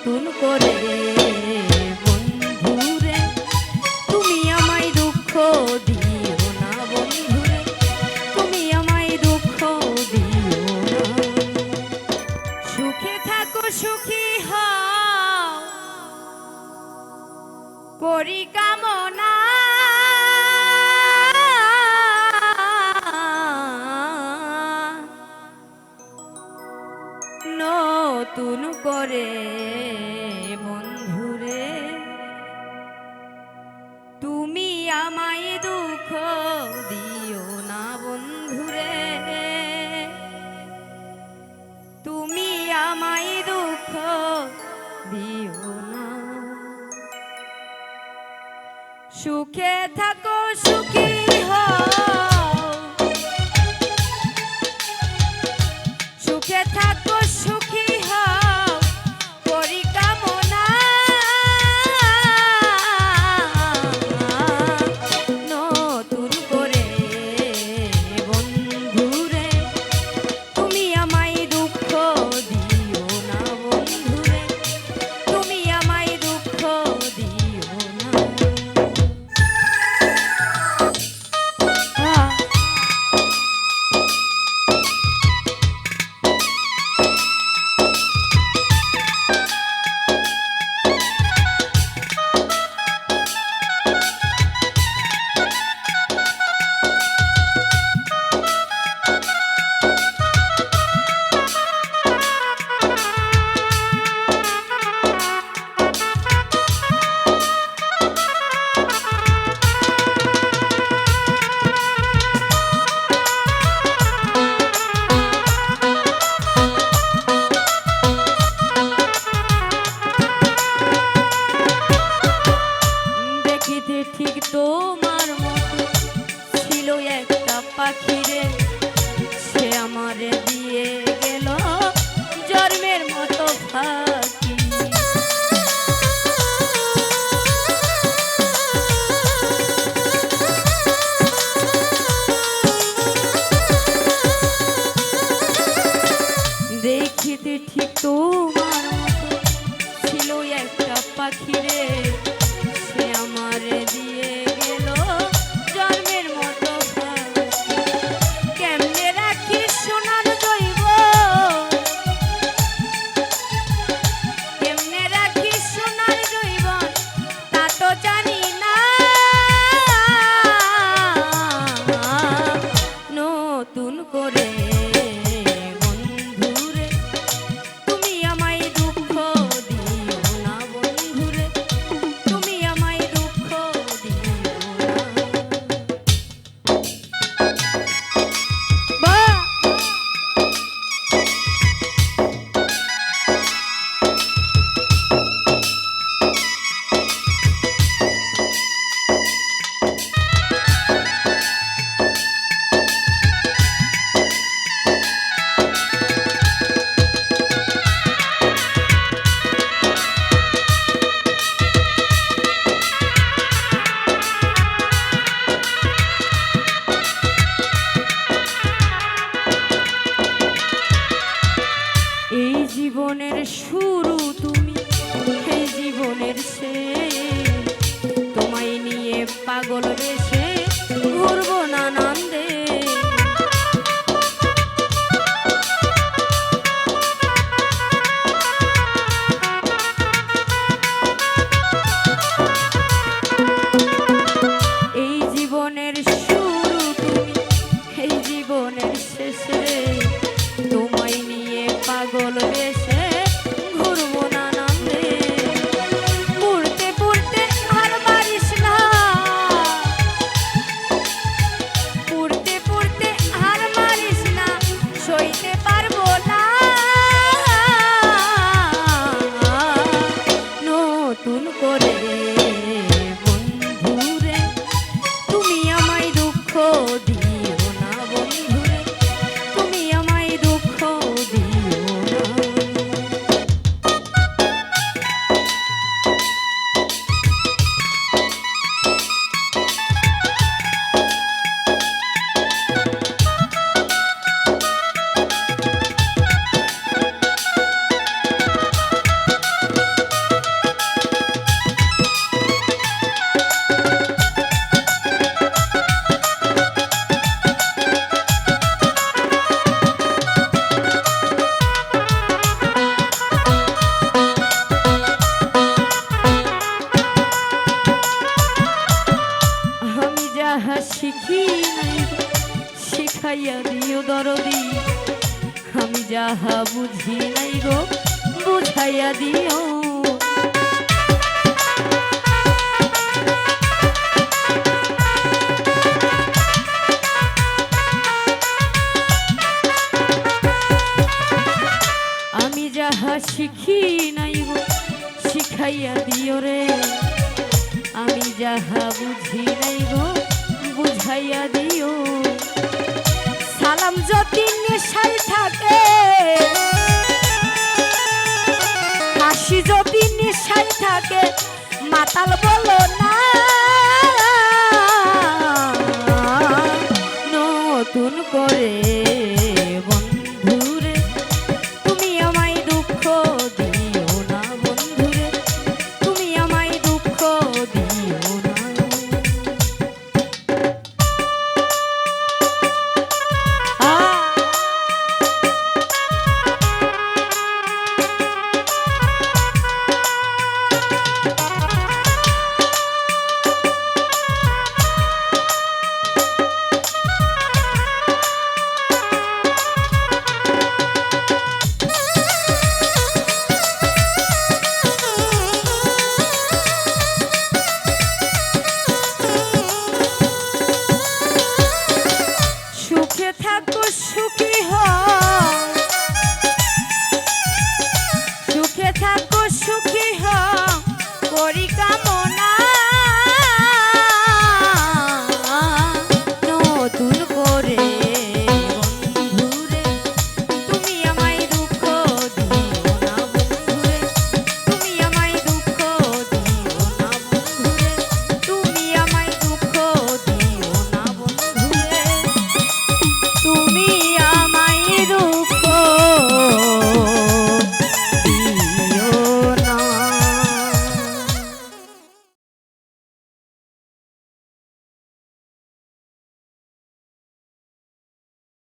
নতুন করে বন্ধুরে তুমি আমায় দুঃখ দিও না বন্ধুরে তুমি আমায় দুঃখ দিও না সুখে থাকো সুখী হও করি কামনা নতুন করে বন্ধুরে তুমি আমায় দুঃখ দিও না বন্ধুরে তুমি আমায় দুঃখ দিও না সুখে থাকো সুখী হও সুখে থাকো সুখী হও করি কামনা নতুন করে বন্ধুরে তুমি আমায় দুঃখ দিও না বন্ধুরে তুমি আমায় দুঃখ দিও না যাহা বুঝি নাই গো বুঝাইয়া দিও। আমি যাহা শিখি নাই গো শিখাইয়া দিও রে, আমি যাহা বুঝি নাই গো বুঝাইয়া দিও। সালাম যদি নেশায় থাকে, হাসি যদি নেশায় থাকে, মাতাল বলো না